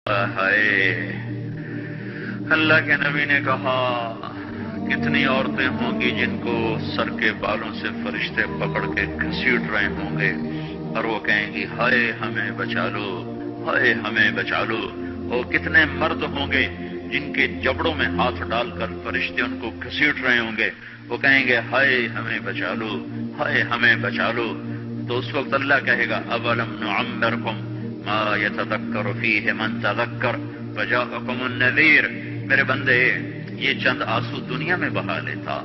ہائے، اللہ کے نبی نے کہا کتنی عورتیں ہوں گی جن کو سر کے بالوں سے فرشتے پکڑ کے گھسیٹ رہے ہوں گے اور وہ کہیں گی ہائے ہمیں بچا لو، ہائے ہمیں بچا لو۔ اور کتنے مرد ہوں گے جن کے جبڑوں میں ہاتھ ڈال کر فرشتے ان کو گھسیٹ رہے ہوں گے، وہ کہیں گے ہائے ہمیں بچا لو، ہائے ہمیں بچا لو۔ تو اس وقت اللہ کہے گا اولم نعمرکم ما یتذکر فیہ من تذکر وجاءکم النذیر، میرے بندے یہ چند آنسو دنیا میں بہا لیتا،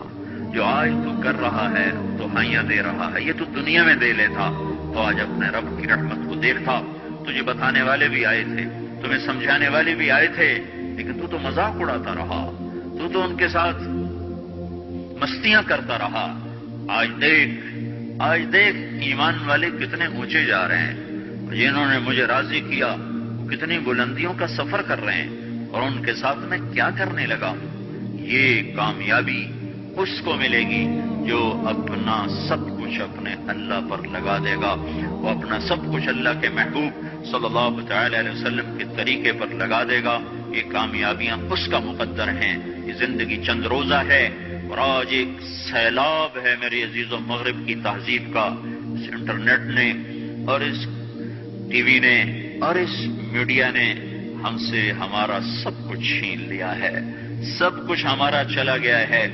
جو آج تو کر رہا ہے تو ہائیاں دے رہا ہے، یہ تو دنیا میں دے لیتا تو آج اپنے رب کی رحمت کو دیکھتا۔ تجھے بتانے والے بھی آئے تھے، تمہیں سمجھانے والے بھی آئے تھے، لیکن تو مذاق اڑاتا رہا، تو ان کے ساتھ مستیاں کرتا رہا۔ آج دیکھ ایمان والے کتنے اونچے جا رہے ہیں، جنہوں نے مجھے راضی کیا وہ کتنی بلندیوں کا سفر کر رہے ہیں، اور ان کے ساتھ میں کیا کرنے لگا۔ یہ کامیابی اس کو ملے گی جو اپنا سب کچھ اپنے اللہ پر لگا دے گا، وہ اپنا سب کچھ اللہ کے محبوب صلی اللہ تعالی علیہ وسلم کے طریقے پر لگا دے گا۔ یہ کامیابیاں اس کا مقدر ہیں۔ یہ زندگی چند روزہ ہے، اور آج ایک سیلاب ہے میری عزیز و مغرب کی تہذیب کا، اس انٹرنیٹ نے اور اس ٹی وی نے اور اس میڈیا نے ہم سے ہمارا سب کچھ چھین لیا ہے، سب کچھ ہمارا چلا گیا ہے،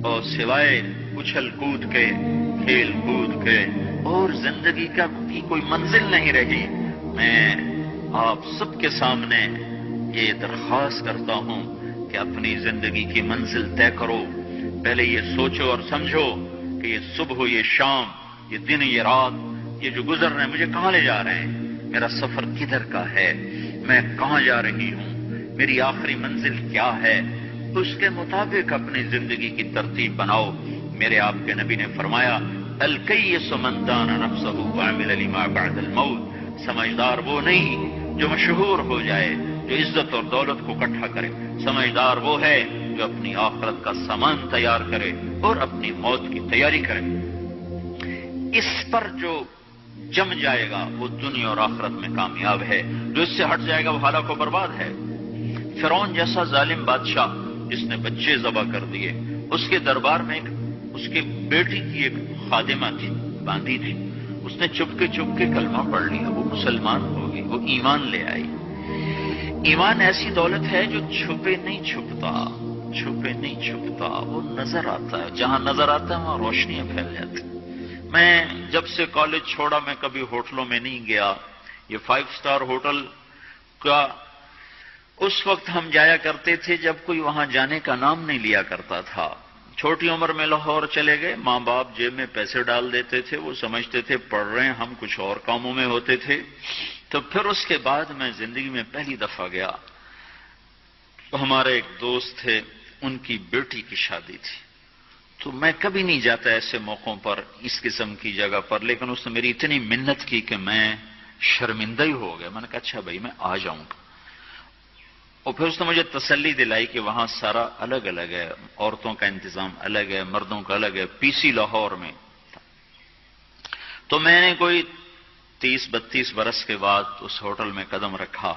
اور سوائے اچھل کود کے، کھیل کود کے اور زندگی کا بھی کوئی منزل نہیں رہی۔ میں آپ سب کے سامنے یہ درخواست کرتا ہوں کہ اپنی زندگی کی منزل طے کرو۔ پہلے یہ سوچو اور سمجھو کہ یہ صبح، یہ شام، یہ دن، یہ رات، یہ جو گزر رہے ہیں مجھے کہاں لے جا رہے ہیں، میرا سفر کدھر کا ہے، میں کہاں جا رہی ہوں، میری آخری منزل کیا ہے۔ اس کے مطابق اپنی زندگی کی ترتیب بناؤ۔ میرے آپ کے نبی نے فرمایا الکیس من دان نفسہ وعمل لما بعد الموت، سمجھدار وہ نہیں جو مشہور ہو جائے، جو عزت اور دولت کو اکٹھا کرے، سمجھدار وہ ہے جو اپنی آخرت کا سامان تیار کرے اور اپنی موت کی تیاری کرے۔ اس پر جو جم جائے گا وہ دنیا اور آخرت میں کامیاب ہے، جو اس سے ہٹ جائے گا وہ ہلاک و برباد ہے۔ فرعون جیسا ظالم بادشاہ جس نے بچے ذبح کر دیے، اس کے دربار میں اس کے بیٹی کی ایک خادمہ تھی، باندھی تھی، اس نے چپکے کلمہ پڑھ لیا، وہ مسلمان ہو گئی، وہ ایمان لے آئی۔ ایمان ایسی دولت ہے جو چھپے نہیں چھپتا، وہ نظر آتا ہے، جہاں نظر آتا ہے وہاں روشنیاں پھیل جاتی۔ میں جب سے کالج چھوڑا میں کبھی ہوٹلوں میں نہیں گیا۔ یہ 5 اسٹار ہوٹل کا اس وقت ہم جایا کرتے تھے جب کوئی وہاں جانے کا نام نہیں لیا کرتا تھا۔ چھوٹی عمر میں لاہور چلے گئے، ماں باپ جیب میں پیسے ڈال دیتے تھے، وہ سمجھتے تھے پڑھ رہے ہیں، ہم کچھ اور کاموں میں ہوتے تھے۔ تو پھر اس کے بعد میں زندگی میں پہلی دفعہ گیا، ہمارے ایک دوست تھے، ان کی بیٹی کی شادی تھی، تو میں کبھی نہیں جاتا ایسے موقعوں پر، اس قسم کی جگہ پر، لیکن اس نے میری اتنی منت کی کہ میں شرمندہ ہی ہو گیا۔ میں نے کہا اچھا بھائی میں آ جاؤں گا، اور پھر اس نے مجھے تسلی دلائی کہ وہاں سارا الگ الگ ہے، عورتوں کا انتظام الگ ہے، مردوں کا الگ ہے، پی سی لاہور میں۔ تو میں نے کوئی 30-32 برس کے بعد اس ہوٹل میں قدم رکھا،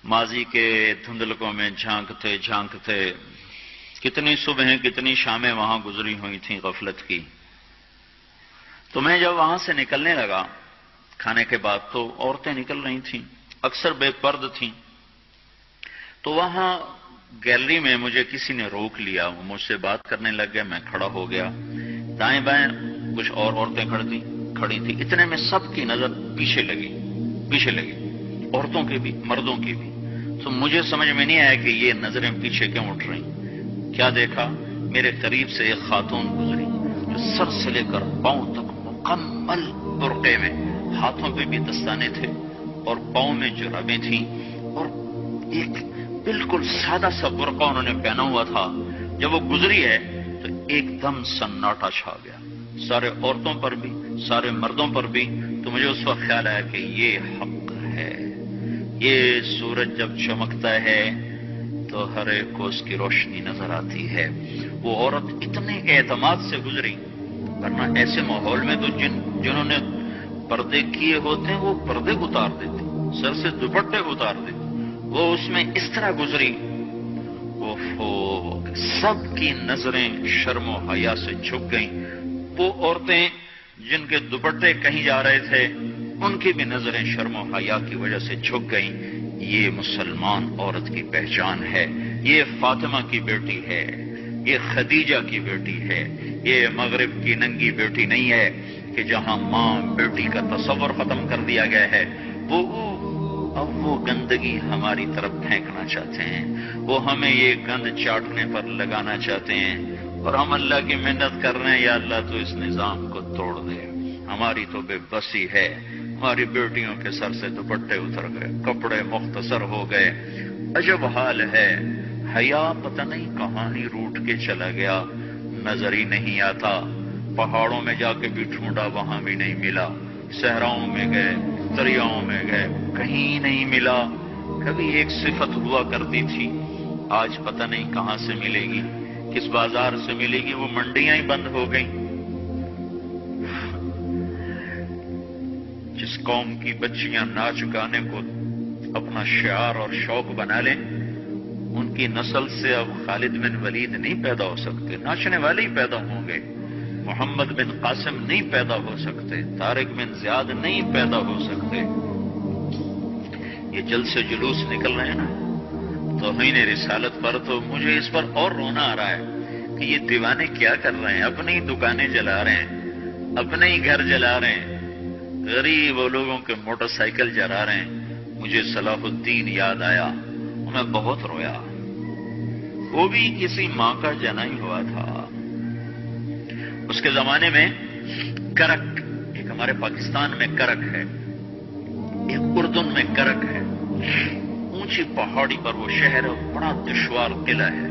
ماضی کے دھندلکوں میں جھانکتے کتنی صبحیں کتنی شامیں وہاں گزری ہوئی تھیں غفلت کی۔ تو میں جب وہاں سے نکلنے لگا کھانے کے بعد، تو عورتیں نکل رہی تھیں، اکثر بے پرد تھیں، تو وہاں گیلری میں مجھے کسی نے روک لیا، وہ مجھ سے بات کرنے لگ گئے، میں کھڑا ہو گیا، دائیں بائیں کچھ اور عورتیں کھڑی تھیں، اتنے میں سب کی نظر پیچھے لگی، عورتوں کی بھی مردوں کی بھی۔ تو مجھے سمجھ میں نہیں آیا کہ یہ نظریں پیچھے کیوں اٹھ رہی۔ کیا دیکھا، میرے قریب سے ایک خاتون گزری جو سر سے لے کر پاؤں تک مکمل برقعے میں، ہاتھوں پہ بھی دستانے تھے اور پاؤں میں جرابیں تھیں، اور ایک بالکل سادہ سا برقع انہوں نے پہنا ہوا تھا۔ جب وہ گزری ہے تو ایک دم سناٹا چھا گیا، سارے عورتوں پر بھی سارے مردوں پر بھی۔ تو مجھے اس وقت خیال آیا کہ یہ حق ہے، یہ سورج جب چمکتا ہے تو ہر ایک کو اس کی روشنی نظر آتی ہے۔ وہ عورت اتنے اعتماد سے گزری، ورنہ ایسے ماحول میں تو جنہوں نے پردے کیے ہوتے ہیں وہ پردے اتار دیتے، سر سے دوپٹے اتار دے، وہ اس میں اس طرح گزری، سب کی نظریں شرم و حیا سے جھک گئیں۔ وہ عورتیں جن کے دوپٹے کہیں جا رہے تھے ان کی بھی نظریں شرم و حیا کی وجہ سے جھک گئیں۔ یہ مسلمان عورت کی پہچان ہے، یہ فاطمہ کی بیٹی ہے، یہ خدیجہ کی بیٹی ہے، یہ مغرب کی ننگی بیٹی نہیں ہے کہ جہاں ماں بیٹی کا تصور ختم کر دیا گیا ہے، اب وہ گندگی ہماری طرف پھینکنا چاہتے ہیں، وہ ہمیں یہ گند چاٹنے پر لگانا چاہتے ہیں، اور ہم اللہ کی محنت کر رہے ہیں، یا اللہ تو اس نظام کو توڑ دے۔ ہماری تو بے بسی ہے، ہماری بیٹیوں کے سر سے دوپٹے اتر گئے، کپڑے مختصر ہو گئے، عجب حال ہے۔ حیا پتہ نہیں کہاں ہی روٹ کے چلا گیا، نظر ہی نہیں آتا۔ پہاڑوں میں جا کے بھی ڈھونڈا، وہاں بھی نہیں ملا، صحراؤں میں گئے، دریاؤں میں گئے، کہیں نہیں ملا۔ کبھی ایک صفت ہوا کرتی تھی، آج پتہ نہیں کہاں سے ملے گی، کس بازار سے ملے گی، وہ منڈیاں ہی بند ہو گئیں۔ جس قوم کی بچیاں ناچ گانے کو اپنا شعار اور شوق بنا لیں، ان کی نسل سے اب خالد بن ولید نہیں پیدا ہو سکتے، ناچنے والے ہی پیدا ہوں گے۔ محمد بن قاسم نہیں پیدا ہو سکتے، طارق بن زیاد نہیں پیدا ہو سکتے۔ یہ جلسے جلوس نکل رہے ہیں نا توہین رسالت پر، تو مجھے اس پر اور رونا آ رہا ہے کہ یہ دیوانے کیا کر رہے ہیں، اپنی دکانیں جلا رہے ہیں، اپنے ہی گھر جلا رہے ہیں، غریب لوگوں کے موٹر سائیکل جلا رہے ہیں۔ مجھے صلاح الدین یاد آیا، میں بہت رویا۔ وہ بھی کسی ماں کا جنا ہی ہوا تھا۔ اس کے زمانے میں کرک، ایک ہمارے پاکستان میں کرک ہے، ایک اردن میں کرک ہے، اونچی پہاڑی پر وہ شہر ہے، بڑا دشوار قلعہ ہے۔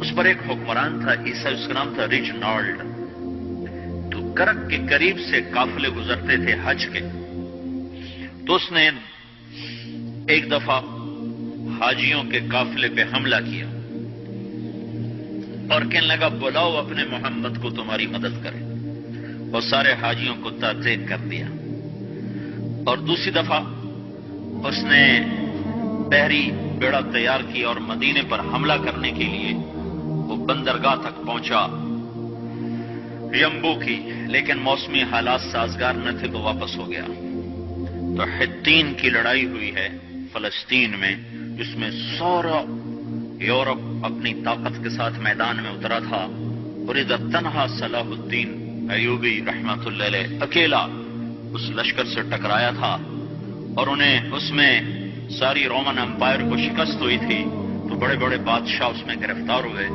اس پر ایک حکمران تھا عیسائی، اس کا نام تھا ریجنالڈ۔ تو کرک کے قریب سے قافلے گزرتے تھے حج کے، تو اس نے ایک دفعہ حاجیوں کے قافلے پہ حملہ کیا اور کہنے لگا بلاؤ اپنے محمد کو تمہاری مدد کرے، اور سارے حاجیوں کو تعطیل کر دیا۔ اور دوسری دفعہ اس نے بحری بیڑا تیار کیا اور مدینے پر حملہ کرنے کے لیے وہ بندرگاہ تک پہنچا ینبو کی، لیکن موسمی حالات سازگار نہ تھے تو واپس ہو گیا۔ تو حطین کی لڑائی ہوئی ہے فلسطین میں، جس میں سارا یورپ اپنی طاقت کے ساتھ میدان میں اترا تھا، اور ادھر تنہا صلاح الدین ایوبی رحمت اللہ علیہ اکیلا اس لشکر سے ٹکرایا تھا، اور انہیں اس میں ساری رومن امپائر کو شکست ہوئی تھی، تو بڑے بڑے بادشاہ اس میں گرفتار ہوئے،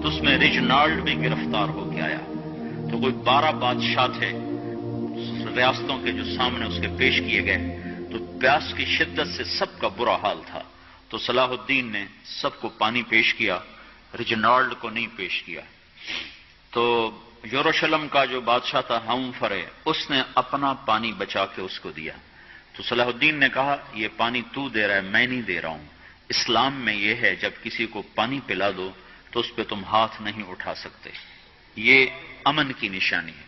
تو اس میں ریجنالڈ بھی گرفتار ہو کے آیا۔ تو کوئی 12 بادشاہ تھے ریاستوں کے جو سامنے اس کے پیش کیے گئے، تو پیاس کی شدت سے سب کا برا حال تھا، تو صلاح الدین نے سب کو پانی پیش کیا، ریجنالڈ کو نہیں پیش کیا۔ تو یروشلم کا جو بادشاہ تھا ہمفرے، اس نے اپنا پانی بچا کے اس کو دیا۔ تو صلاح الدین نے کہا یہ پانی تو دے رہا ہے، میں نہیں دے رہا ہوں۔ اسلام میں یہ ہے جب کسی کو پانی پلا دو تو اس پہ تم ہاتھ نہیں اٹھا سکتے، یہ امن کی نشانی ہے۔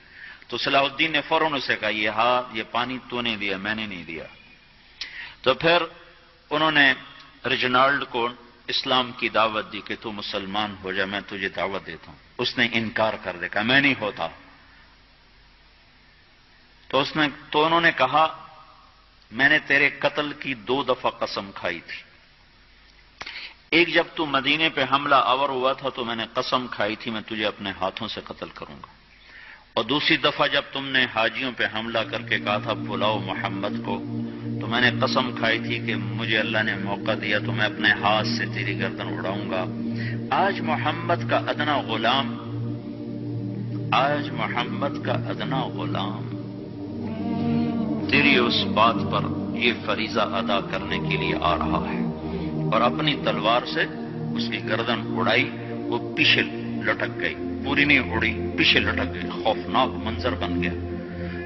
تو صلاح الدین نے فوراً اسے کہا یہ پانی تو نے دیا، میں نے نہیں دیا۔ تو پھر انہوں نے ریجنالڈ کو اسلام کی دعوت دی کہ تو مسلمان ہو جا، میں تجھے دعوت دیتا ہوں۔ اس نے انکار کر دیا، کہا میں نہیں ہوتا۔ تو انہوں نے کہا میں نے تیرے قتل کی 2 دفعہ قسم کھائی تھی، ایک جب تو مدینے پہ حملہ آور ہوا تھا تو میں نے قسم کھائی تھی میں تجھے اپنے ہاتھوں سے قتل کروں گا، اور دوسری دفعہ جب تم نے حاجیوں پہ حملہ کر کے کہا تھا بلاؤ محمد کو، تو میں نے قسم کھائی تھی کہ مجھے اللہ نے موقع دیا تو میں اپنے ہاتھ سے تیری گردن اڑاؤں گا۔ آج محمد کا ادنا غلام تیری اس بات پر یہ فریضہ ادا کرنے کے لیے آ رہا ہے، اور اپنی تلوار سے اس کی گردن اڑائی، وہ پیچھے لٹک گئی، پوری نہیں اڑی، پیچھے لٹک گئی، خوفناک منظر بن گیا۔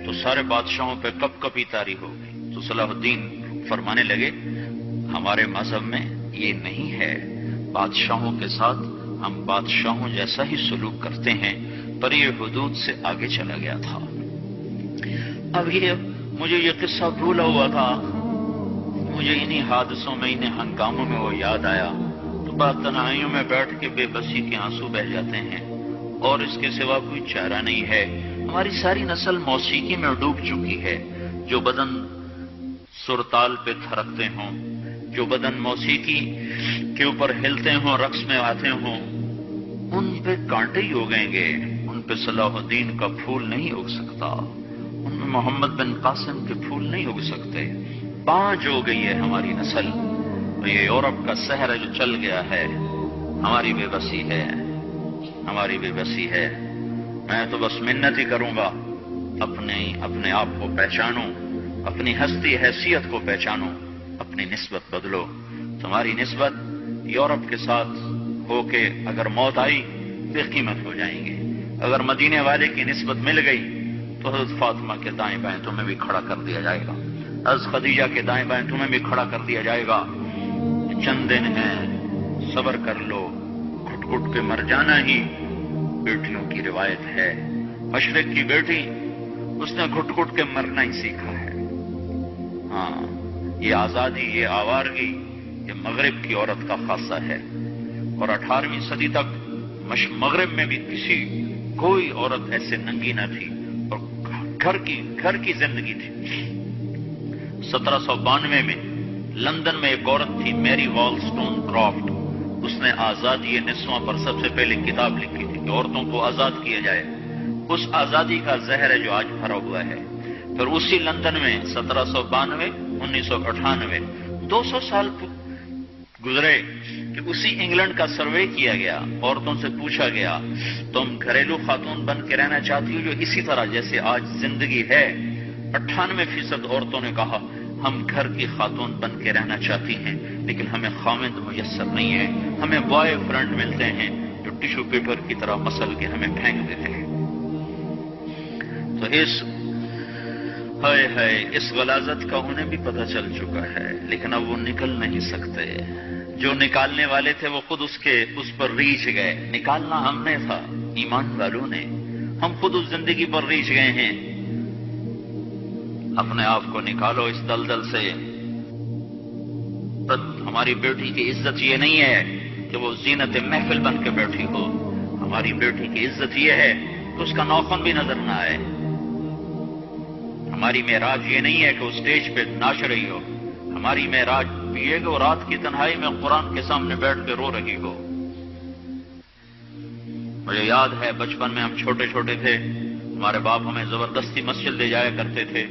تو سارے بادشاہوں پہ کپ کپی طاری ہو گئی۔ تو صلاح الدین فرمانے لگے ہمارے مذہب میں یہ نہیں ہے، بادشاہوں کے ساتھ ہم بادشاہوں جیسا ہی سلوک کرتے ہیں، پر یہ حدود سے آگے چلا گیا تھا۔ اب مجھے یہ قصہ بھولا ہوا تھا مجھے انہی حادثوں میں، انہیں ہنگاموں میں وہ یاد آیا تو بعد تنہائیوں میں بیٹھ کے بے بسی کے آنسو بہہ جاتے ہیں، اور اس کے سوا کوئی چارہ نہیں ہے۔ ہماری ساری نسل موسیقی میں ڈوب چکی ہے۔ جو بدن سرتال پہ تھرکتے ہوں، جو بدن موسیقی کے اوپر ہلتے ہوں، رقص میں آتے ہوں، ان پہ کانٹے ہی اگیں گے، ان پہ صلاح الدین کا پھول نہیں اگ سکتا، ان میں محمد بن قاسم کے پھول نہیں اگ سکتے۔ پانچ ہو گئی ہے ہماری نسل، اور یہ یورپ کا سحر جو چل گیا ہے، ہماری بے بسی ہے، ہماری بے بسی ہے۔ میں تو بس منت ہی کروں گا، اپنے آپ کو پہچانو، اپنی ہستی حیثیت کو پہچانو، اپنی نسبت بدلو۔ تمہاری نسبت یورپ کے ساتھ ہو کے اگر موت آئی بے قیمت ہو جائیں گے۔ اگر مدینے والے کی نسبت مل گئی تو حضرت فاطمہ کے دائیں بائیں تمہیں بھی کھڑا کر دیا جائے گا، حضرت خدیجہ کے دائیں بائیں تمہیں بھی کھڑا کر دیا جائے گا۔ چند دن ہیں، صبر کر لو، گھٹ گھٹ کے مر جانا ہی بیٹیوں کی روایت ہے۔ مشرق کی بیٹی، اس نے گھٹ گھٹ کے مرنا ہی سیکھا ہے۔ ہاں، یہ آزادی، یہ آوارگی، یہ مغرب کی عورت کا خاصہ ہے۔ اور 18ویں صدی تک مغرب میں بھی کوئی عورت ایسے ننگی نہ تھی، اور گھر کی زندگی تھی۔ 1792 میں لندن میں ایک عورت تھی، میری والسٹون کرافٹ، اس نے آزادی نسواں پر سب سے پہلے کتاب لکھی تھی کہ عورتوں کو آزاد کیا جائے۔ اس آزادی کا زہر ہے جو آج بھرا ہوا ہے۔ پھر اسی لندن میں 1792 1998 200 سال گزرے کہ اسی انگلینڈ کا سروے کیا گیا، عورتوں سے پوچھا گیا تم گھریلو خاتون بن کے رہنا چاہتی ہو جو اسی طرح جیسے آج زندگی ہے؟ 98% عورتوں نے کہا ہم گھر کی خاتون بن کے رہنا چاہتی ہیں، لیکن ہمیں خاوند میسر نہیں ہے، ہمیں بوائے فرینڈ ملتے ہیں جو ٹشو پیپر کی طرح مسل کے ہمیں پھینک دیتے ہیں۔ تو اس غلاظت کا انہیں بھی پتہ چل چکا ہے، لیکن اب وہ نکل نہیں سکتے۔ جو نکالنے والے تھے وہ خود اس پر ریچھ گئے۔ نکالنا ہم نے تھا، ایمان والوں نے، ہم خود اس زندگی پر ریچھ گئے ہیں۔ اپنے آپ کو نکالو اس دلدل سے۔ ہماری بیٹی کی عزت یہ نہیں ہے کہ وہ زینت محفل بن کے بیٹھی ہو، ہماری بیٹی کی عزت یہ ہے کہ اس کا ناخن بھی نظر نہ آئے۔ ہماری معراج یہ نہیں ہے کہ وہ اسٹیج پہ ناچ رہی ہو، ہماری معراج یہ کہ وہ رات کی تنہائی میں قرآن کے سامنے بیٹھ کے رو رہی ہو۔ مجھے یاد ہے بچپن میں ہم چھوٹے چھوٹے تھے، ہمارے باپ ہمیں زبردستی مسجد لے جایا کرتے تھے،